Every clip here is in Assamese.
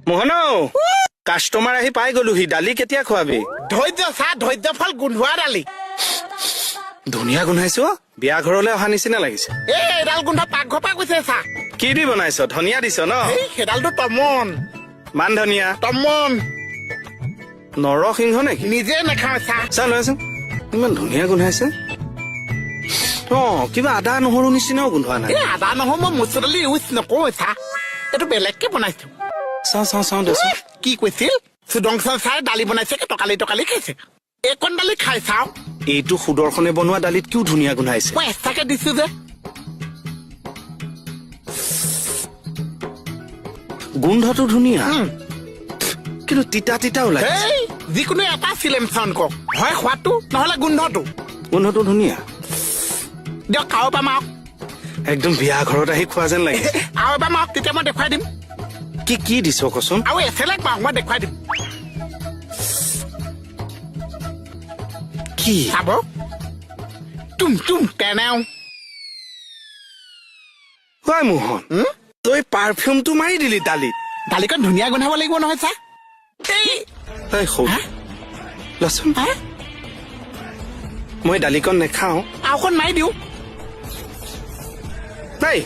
মোহন কাষ্টমাৰ আহি পাই গলোহি দালি কেতিয়া খোৱাবি ধৈৰ্য চা ধৈৰ্য ফল গোন্ধোৱা দালি ধুনীয়া গোন্ধাইছো বিয়া ঘৰলৈ অহা নিচিনা লাগিছে এডাল গোন্ধ পাকঘৰ পৰা গৈছে চা কি দি বনাইছ ধনিয়া দিছ ন সেইডালটো তমন মান ধনিয়া তমন নৰসিংহ নেকি নিজে নাখাওঁ চা চা লৈছোন ইমান ধুনীয়া গোন্ধাইছে কিবা আদা নহৰু নিচিনাও গোন্ধোৱা নাই আদা নহৰু মই মচুৰ দালি ইউজ নকৰো চা এইটো বেলেগকে বনাইছো চাওঁ দেচোন কি কৈছিল সুদংশন চাই দালি বনাইছে টকালি টকালি খাইছে এইকণ দালি খাই চাওঁ এইটো সুদৰ্শনে বনোৱা দালিত কিয় ধুনীয়া গোন্ধাইছে মই এক্সট্ৰাকে দিছো যে গোন্ধটো ধুনীয়া কিন্তু তিতা তিতা ওলাইছে যিকোনো এটা চিলেকশ্যন কওক হয় সোৱাদটো নহলে গোন্ধটো ধুনীয়া দিয়ক খাব পাম আৰু একদম বিয়া ঘৰত আহি খোৱা যেন লাগে আৰু এবাৰ মাওক তেতিয়া মই দেখুৱাই দিম কি দিছ কচোন আৰু এচেলেক মাওক মই দেখুৱাই দিম কি চাব তুম তেনেও হয় মোহন তই পাৰফিউমটো মাৰি দিলি দালিত দালিকণ ধুনীয়া গোন্ধাব লাগিব নহয় চা লচোন মই দালিকণ নেখাওঁ আৰু অকণ মাৰি দিওঁ নাই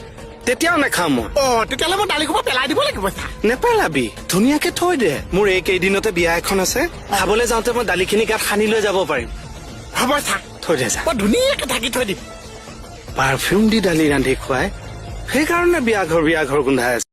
তেতিয়াও নেখাওঁ মই তেতিয়াহ'লে মই দালি খোপা পেলাই দিব লাগিব চা নেপেলাবি ধুনীয়াকে থৈ দে মোৰ এইকেইদিনতে বিয়া এখন আছে খাবলৈ যাওঁতে মই দালিখিনি গাত সানি লৈ যাব পাৰিম হ'ব চা থৈ দে যা মই ধুনীয়াকে ঢাকি থৈ দিম পাৰফিউম দি দালি ৰান্ধি খুৱাই সেইকাৰণে বিয়া ঘৰ গোন্ধাই আছে